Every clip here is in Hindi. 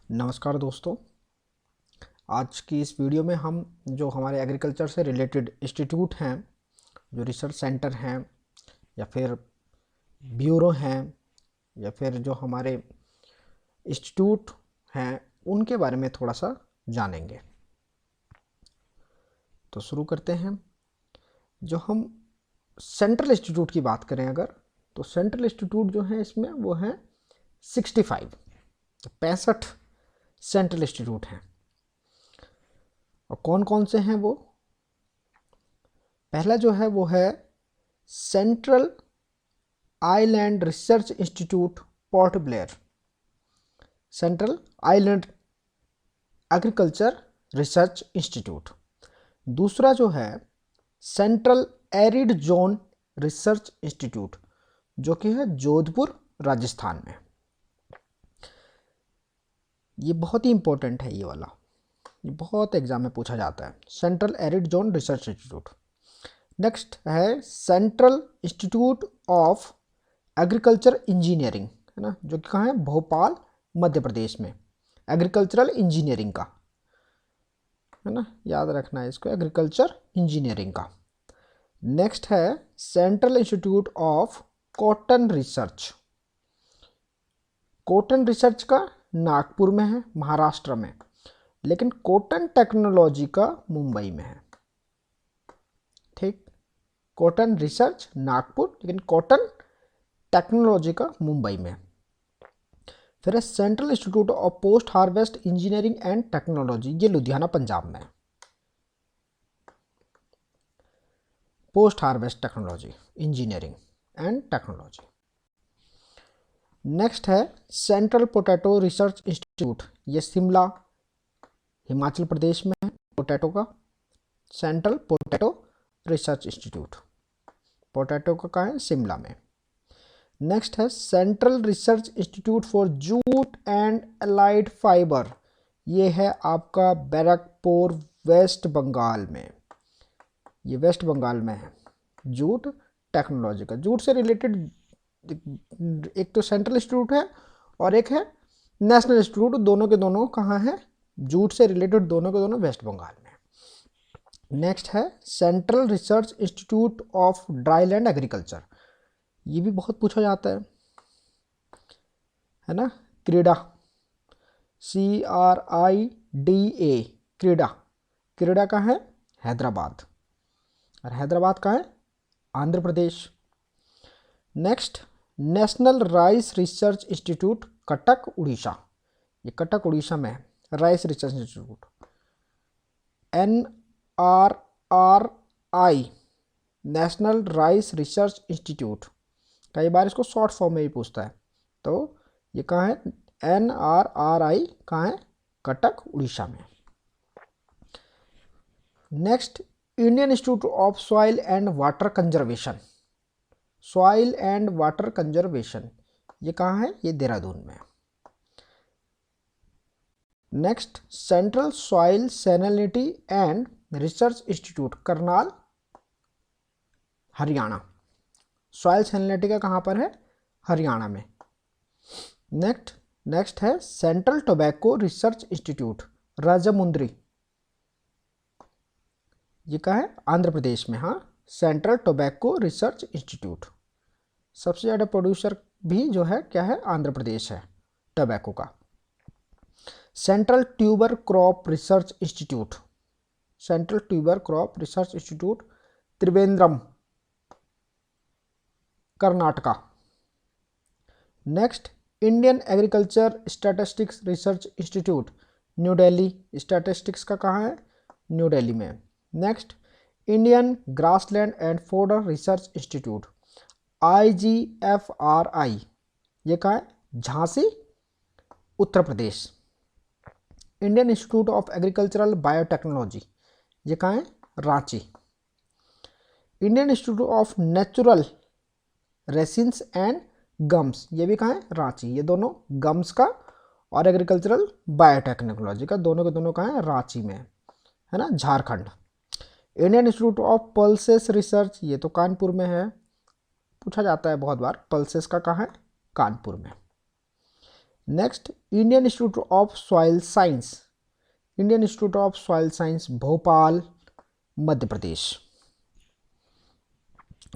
नमस्कार दोस्तों। आज की इस वीडियो में हम जो हमारे एग्रीकल्चर से रिलेटेड इंस्टीट्यूट हैं, जो रिसर्च सेंटर हैं या फिर ब्यूरो हैं या फिर जो हमारे इंस्टीट्यूट हैं, उनके बारे में थोड़ा सा जानेंगे। तो शुरू करते हैं। जो हम सेंट्रल इंस्टीट्यूट की बात करें अगर, तो सेंट्रल इंस्टीट्यूट जो है इसमें वो है 65 सेंट्रल इंस्टीट्यूट हैं। और कौन कौन से हैं वो? पहला जो है वो है central island research institute port Blair, central island agriculture research institute. दूसरा जो है central arid zone research institute, जो कि है जोधपुर राजस्थान में। ये बहुत ही इंपॉर्टेंट है, ये वाला, ये बहुत एग्जाम में पूछा जाता है, central arid zone research institute. Next है central institute of agriculture engineering, है ना, जो कि कहाँ है? भोपाल मध्य प्रदेश में, एग्रीकल्चरल इंजीनियरिंग का, है ना, याद रखना है इसको, एग्रीकल्चर इंजीनियरिंग का। नेक्स्ट है central institute of cotton research. Cotton research का नागपुर में है, महाराष्ट्र में, लेकिन कॉटन टेक्नोलॉजी का मुंबई में है। ठीक, कॉटन रिसर्च नागपुर, लेकिन कॉटन टेक्नोलॉजी का मुंबई में। फिर है central institute of post harvest engineering and technology, ये लुधियाना पंजाब में है। Post harvest technology engineering and technology. Next है सेंट्रल पोटैटो रिसर्च इंस्टीट्यूट, ये शिमला हिमाचल प्रदेश में है, पोटैटो का, central potato research institute. Potato का कहाँ है? शिमला में। नेक्स्ट है central research institute for jute and allied fibre, ये है आपका बैरकपुर वेस्ट बंगाल में, ये वेस्ट बंगाल में है। जूट टेक्नोलॉजी का, जूट से रिलेटेड एक तो सेंट्रल इंस्टीट्यूट है और एक है नेशनल इंस्टीट्यूट, दोनों के दोनों कहाँ है? जूट से रिलेटेड दोनों के दोनों वेस्ट बंगाल में। नेक्स्ट है central research institute of dryland agriculture, ये भी बहुत पूछा जाता है ना, क्रीडा, CRIDA, क्रीडा। क्रीडा का है हैदराबाद, और हैदराबाद का है Andhra Pradesh. Next national rice research institute Cuttack Orissa, ये कटक उड़ीसा में है, rice research institute. NRRI, national rice research institute, कई बार इसको शॉर्ट फॉर्म में भी पूछता है, तो ये कहाँ है? NRRI कहाँ है? कटक उड़ीसा में। Next Indian institute of soil and water conservation, soil and water conservation, ये कहाँ है? ये देहरादून में। Next central soil salinity and research institute, Karnal Haryana. Soil salinity का कहाँ पर है? हरियाणा में। नेक्स्ट है central tobacco research institute Rajahmundry, ये कहाँ है? आंध्र प्रदेश में। हाँ, सेंट्रल टोबैको रिसर्च इंस्टीट्यूट। सबसे ज़्यादा प्रोड्यूसर भी जो है क्या है? आंध्र प्रदेश है टोबैको का। Central tuber crop research institute, central tuber crop research institute Trivandrum, Karnataka. Next Indian agriculture statistics research institute New Delhi, statistics का कहाँ है? न्यू दिल्ली में। Next Indian grassland and fodder research institute IGFRI, ये कहाँ है? Jhansi Uttar Pradesh. Indian institute of agricultural biotechnology, ये कहाँ है? Ranchi. Indian institute of natural resins and gums, ये भी कहाँ है? रांची। ये दोनों गम्स का और एग्रीकल्चरल बायोटेक्नोलॉजी का, दोनों के दोनों कहाँ है? रांची में, है ना, Jharkhand. Indian institute of pulses research, ये तो कानपुर में है, पूछा जाता है बहुत बार, पल्सेस का कहाँ है? कानपुर में। Next Indian institute of soil science, Indian institute of soil science Bhopal Madhya Pradesh.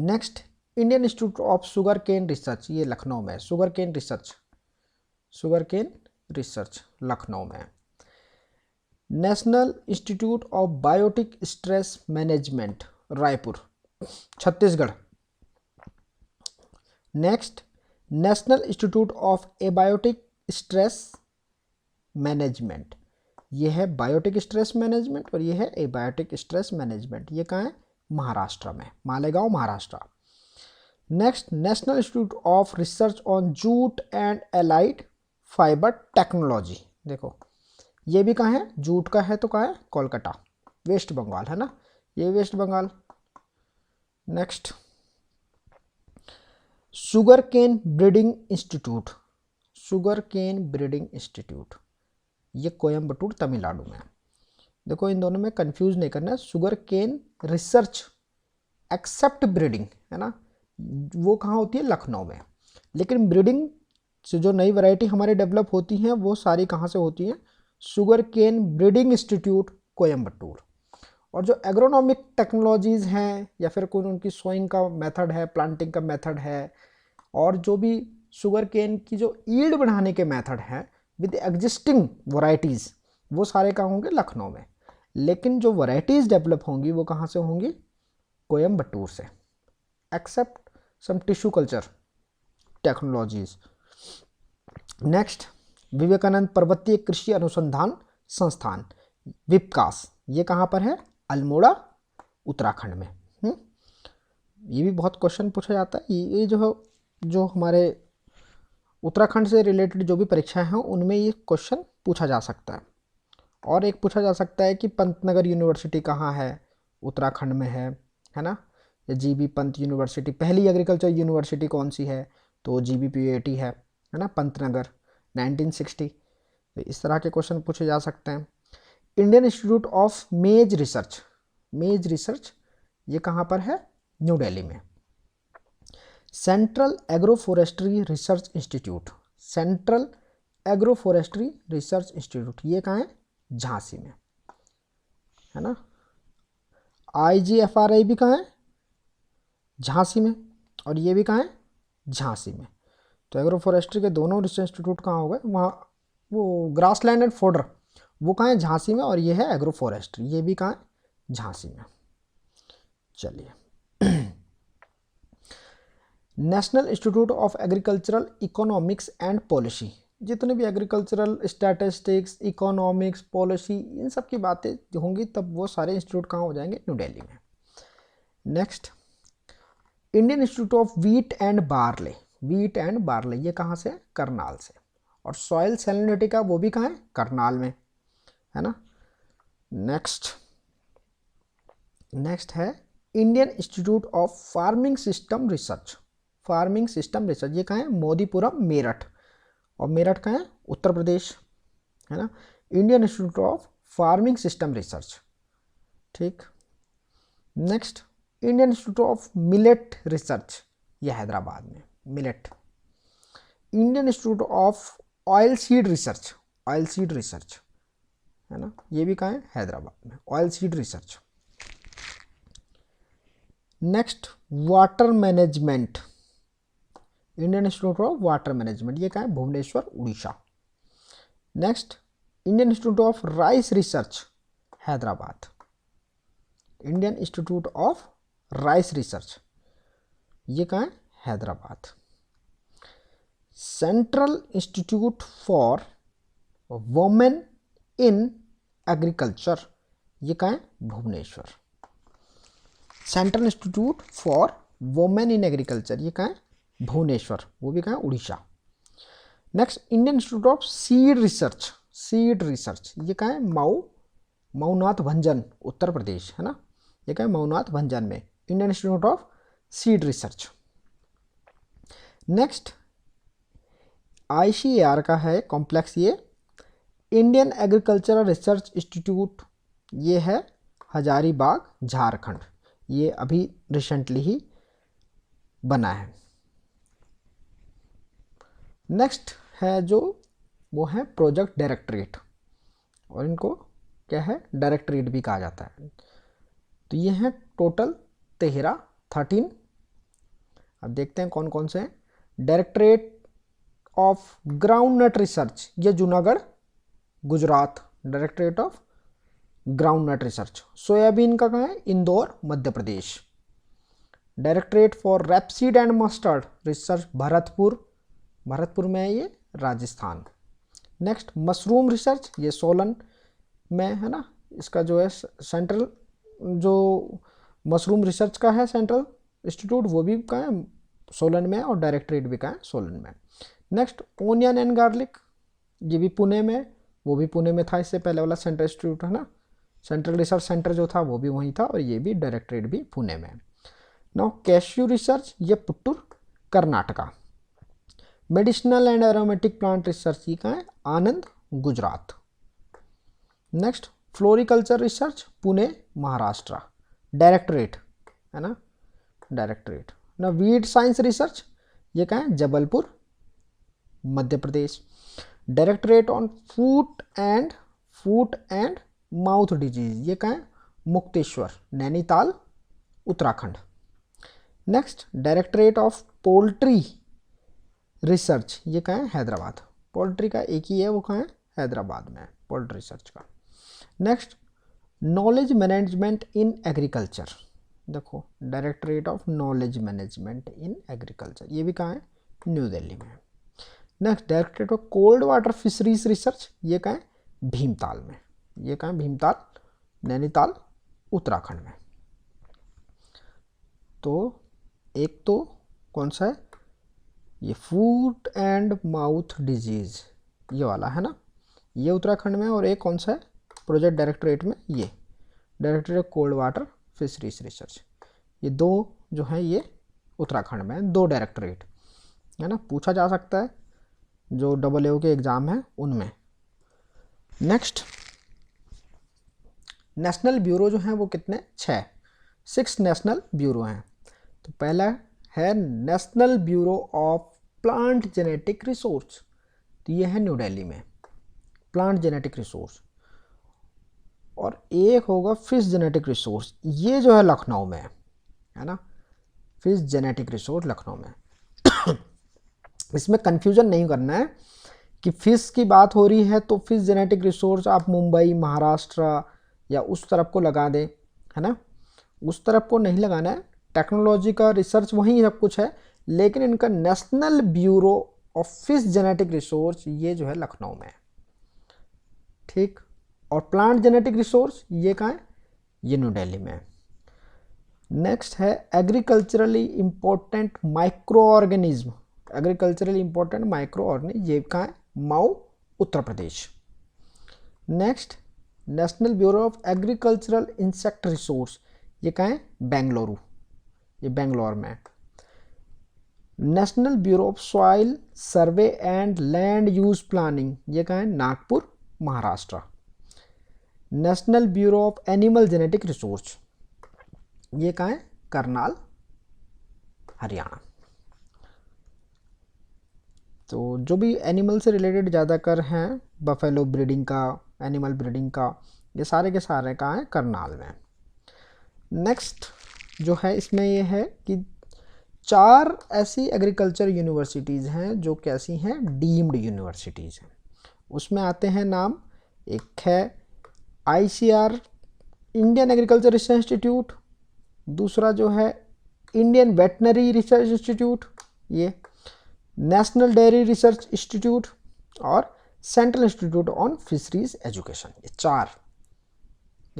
Next Indian institute of sugar cane research, ये लखनऊ में, sugar cane research, sugar cane research Lucknow में। National institute of biotic stress management Raipur Chhattisgarh. Next national institute of abiotic stress management, ये है बायोटिक स्ट्रेस मैनेजमेंट और ये है एबायोटिक स्ट्रेस मैनेजमेंट, ये कहाँ है, महाराष्ट्र में, Malegaon Maharashtra. Next national institute of research on jute and allied fibre technology, देखो ये भी कहाँ है, जूट का है तो कहाँ है, कोलकाता वेस्ट बंगाल है ना, ये West Bengal. Next sugar cane breeding institute, sugar cane breeding institute, ये कोयम्बटूर तमिलनाडु में। देखो इन दोनों में कंफ्यूज नहीं करना है, शुगर केन रिसर्च एक्सेप्ट ब्रीडिंग है ना, वो कहाँ होती है, लखनऊ में। लेकिन ब्रीडिंग से जो नई वैरायटी हमारे डेवलप होती हैं वो सारी कहाँ से होती हैं, sugar cane breeding institute Coimbatore. और जो एग्रोनॉमिक टेक्नोलॉजीज़ हैं या फिर कोई उनकी सोइंग का मेथड है, प्लांटिंग का मेथड है, और जो भी शुगर केन की जो ईल्ड बढ़ाने के मेथड हैं विद एग्जिस्टिंग वैरायटीज़, वो सारे कहाँ होंगे, लखनऊ में। लेकिन जो वैरायटीज़ डेवलप होंगी वो कहाँ से होंगी, कोयम्बटूर से, except some tissue culture technologies. Next Vivekananda Parvatiya Krishi अनुसंधान संस्थान विपकास, ये कहाँ पर है, अल्मोड़ा उत्तराखंड में। ये भी बहुत क्वेश्चन पूछा जाता है, ये जो हमारे उत्तराखंड से रिलेटेड जो भी परीक्षाएं हैं उनमें ये क्वेश्चन पूछा जा सकता है। और एक पूछा जा सकता है कि पंतनगर यूनिवर्सिटी कहाँ है, उत्तराखंड में है ना, या जीबी पंत यूनिवर्सिटी, पहली एग्रीकल्चर यूनिवर्सिटी कौन सी है, तो GBPUAT है ना, पंतनगर 1960। तो इस तरह के क्वेश्चन पूछे जा सकते हैं। इंडियन इंस्टीट्यूट ऑफ मेज रिसर्च, मेज रिसर्च ये कहाँ पर है, न्यू दिल्ली में। Central agro forestry research institute, central agro forestry research institute ये कहाँ है, झांसी में है ना। IGFRI भी कहाँ है, झांसी में, और ये भी कहाँ है, झांसी में। तो एग्रो फॉरेस्ट्री के दोनों रिसर्च इंस्टीट्यूट कहाँ हो गए, वहाँ वो ग्रासलैंड एंड फोडर वो कहाँ है, झांसी में, और ये है एग्रो फॉरेस्ट्री, ये भी कहाँ है, झांसी में। चलिए national institute of agricultural economics and policy, जितने भी एग्रीकल्चरल स्टैटिस्टिक्स, इकोनॉमिक्स, पॉलिसी, इन सब की बातें होंगी तब वो सारे इंस्टीट्यूट कहाँ हो जाएंगे, न्यू दिल्ली में। Next Indian institute of wheat and barley, wheat and barley ये कहाँ से, करनाल से। और सॉइल सैलिनिटी का वो भी कहाँ है, करनाल में है ना। नेक्स्ट है Indian institute of farming system research, farming system research ये कहाँ है, मोदीपुरम मेरठ, और मेरठ कहाँ है, उत्तर प्रदेश है ना। Indian institute of farming system research, ठीक। Next Indian institute of millet research, ये हैदराबाद में, millet. Indian institute of oilseed research, oilseed research है ना, ये भी कहाँ है, हैदराबाद में, oilseed research. Next water management, Indian institute of water management ये कहाँ है, Bhubaneswar Orissa. Next Indian institute of rice research, Hyderabad, Indian institute of rice research ये कहाँ है, Hyderabad. Central institute for women in agriculture ये कहाँ है, Bhubaneswar. Central institute for women in agriculture ये कहाँ है, भुवनेश्वर, वो भी कहाँ है, Orissa. Next Indian institute of seed research, seed research ये कहाँ है, मऊनाथ भंजन उत्तर प्रदेश है ना, ये कहाँ है, मऊनाथ भंजन में, Indian institute of seed research. Next ICAR का है कॉम्प्लेक्स, ये इंडियन एग्रीकल्चरल रिसर्च इंस्टीट्यूट ये है हजारीबाग झारखंड, ये अभी रिसेंटली ही बना है। नेक्स्ट है जो वो है प्रोजेक्ट डायरेक्टरेट, और इनको क्या है, डायरेक्टरेट भी कहा जाता है। तो ये हैं टोटल 13। अब देखते हैं कौन कौन से हैं। Directorate of groundnut research, ये Junagadh Gujarat. Directorate of groundnut research. Soybean का कहाँ है, Indore Madhya Pradesh. Directorate for rapeseed and mustard research Bharatpur, Bharatpur में है ये, राजस्थान। नेक्स्ट मशरूम रिसर्च, ये सोलन में है ना, इसका जो है सेंट्रल जो मशरूम रिसर्च का है सेंट्रल इंस्टीट्यूट, वो भी कहाँ है, सोलन में है, और डायरेक्टरेट भी कहाँ है, सोलन में। नेक्स्ट ओनियन एंड गार्लिक, ये भी पुणे में, वो भी पुणे में था इससे पहले वाला सेंट्रल इंस्टीट्यूट है ना, सेंट्रल रिसर्च सेंटर जो था वो भी वहीं था, और ये भी डायरेक्टरेट भी पुणे में। नाउ कैश्यू रिसर्च, ये Puttur Karnataka. Medicinal and aromatic plant research, ये कहाँ है, Anand Gujarat. Next floriculture research, Pune Maharashtra, directorate है ना, डायरेक्टरेट ना। वीड साइंस रिसर्च, ये कहाँ है, Jabalpur Madhya Pradesh. Directorate on foot and mouth disease, ये कहाँ है, Mukteshwar Nainital Uttarakhand. Next directorate of poultry research, ये कहाँ है, हैदराबाद। पोल्ट्री का एक ही है, वो कहाँ है, हैदराबाद में है पोल्ट्री रिसर्च का। Next knowledge management in agriculture, देखो directorate of knowledge management in agriculture, ये भी कहाँ है, न्यू दिल्ली में। Next directorate of cold water fisheries research, ये कहाँ है, भीमताल में। ये कहाँ है, भीमताल नैनीताल उत्तराखंड में। तो एक तो कौन सा है, ये फूट एंड माउथ डिजीज, ये वाला है ना, ये उत्तराखंड में। और एक कौन सा है, प्रोजेक्ट डायरेक्टरेट में, ये directorate of cold water fisheries research. ये दो जो है ये उत्तराखंड में है, 2 डायरेक्टरेट है ना, पूछा जा सकता है जो AAA के एग्ज़ाम है उनमें। नेक्स्ट नेशनल ब्यूरो जो हैं वो कितने, 6 नेशनल ब्यूरो हैं। तो पहला है national bureau of plant genetic resource, तो ये है न्यू दिल्ली में, प्लांट जेनेटिक रिसोर्स। और एक होगा फिश जेनेटिक रिसोर्स, ये जो है लखनऊ में है ना, फिश जेनेटिक रिसोर्स लखनऊ में। इसमें कंफ्यूजन नहीं करना है कि फिश की बात हो रही है तो फिश जेनेटिक रिसोर्स आप मुंबई महाराष्ट्र या उस तरफ को लगा दें, है ना, उस तरफ को नहीं लगाना है। टेक्नोलॉजी का रिसर्च वहीं सब कुछ है, लेकिन इनका national bureau of fish genetic resource ये जो है लखनऊ में है, ठीक। और प्लांट जेनेटिक रिसोर्स ये कहाँ है, ये न्यू दिल्ली में है। नेक्स्ट है agriculturally important microorganism, agriculturally important microorganism, ये कहाँ है, Mau Uttar Pradesh. Next national bureau of agricultural insect resource, ये कहाँ है, बेंगलुरु, ये बेंगलोर में है। National bureau of soil survey and land use planning, ये कहाँ है, Nagpur Maharashtra. National bureau of animal genetic resource, ये कहाँ है, करनाल हरियाणा। तो जो भी एनिमल से रिलेटेड ज़्यादातर हैं, बफेलो ब्रीडिंग का, एनिमल ब्रीडिंग का, ये सारे के सारे कहाँ हैं, करनाल में। नेक्स्ट जो है इसमें ये है कि 4 ऐसी एग्रीकल्चर यूनिवर्सिटीज़ हैं जो कैसी हैं, डीम्ड यूनिवर्सिटीज़ हैं। उसमें आते हैं नाम, एक है ICR Indian agriculture research institute, दूसरा जो है इंडियन वेटनरी रिसर्च इंस्टीट्यूट, ये नेशनल डेयरी रिसर्च इंस्टीट्यूट, और central institute on fisheries education. ये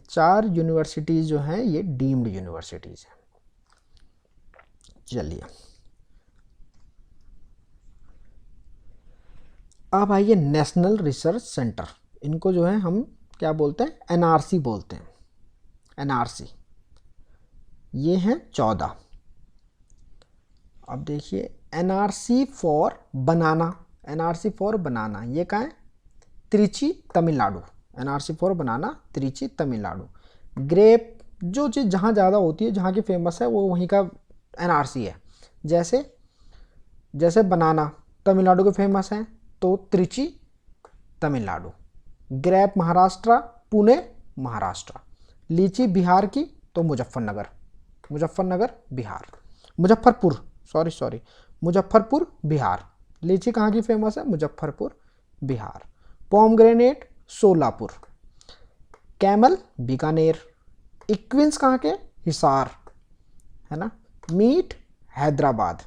चार यूनिवर्सिटीज़ जो हैं ये डीम्ड यूनिवर्सिटीज़ हैं। चलिए अब आइए नेशनल रिसर्च सेंटर, इनको जो है हम क्या बोलते हैं, NRC बोलते हैं, NRC। ये हैं 14। अब देखिए NRC for banana, NRC for banana ये कहाँ है, Trichy Tamil Nadu, NRC for banana Trichy Tamil Nadu. Grape जो चीज़ जहाँ ज़्यादा होती है, जहाँ की फेमस है, वो वहीं का NRC है। जैसे बनाना तमिलनाडु के फेमस हैं तो त्रिची तमिलनाडु। ग्रेप महाराष्ट्र, पुणे महाराष्ट्र। लीची बिहार की तो मुजफ्फरनगर, मुजफ्फरनगर बिहार, मुजफ्फरपुर, सॉरी मुजफ्फरपुर बिहार। लीची कहाँ की फेमस है? मुजफ्फरपुर बिहार। पोमग्रेनेट सोलापुर। कैमल बीकानेर। इक्विंस कहाँ के? हिसार, है ना। मीट हैदराबाद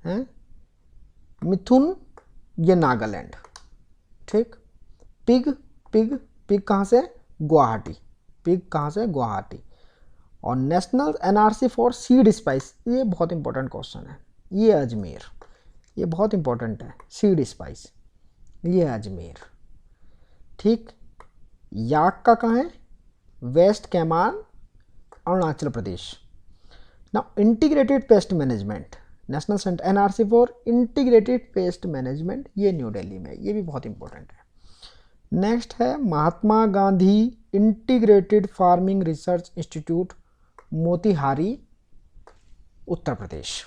है। मिथुन ये नागालैंड, ठीक। पिग, पिग, पिग कहाँ से? गुवाहाटी, पिग कहाँ से? गुवाहाटी। और national NRC for seed spice, ये बहुत इंपॉर्टेंट क्वेश्चन है, ये अजमेर, ये बहुत इंपॉर्टेंट है। सीड स्पाइस ये अजमेर, ठीक। याक का कहाँ है? वेस्ट कैमान, अरुणाचल प्रदेश। ना integrated pest management, national centre NRC for integrated pest management, ये न्यू दिल्ली में, ये भी बहुत इंपॉर्टेंट है। नेक्स्ट है Mahatma Gandhi integrated farming research institute, Motihari Uttar Pradesh.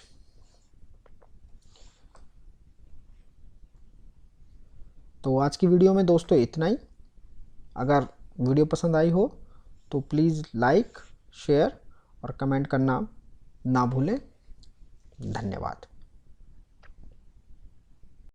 तो आज की वीडियो में दोस्तों इतना ही। अगर वीडियो पसंद आई हो तो प्लीज़ लाइक, शेयर और कमेंट करना ना भूलें। धन्यवाद।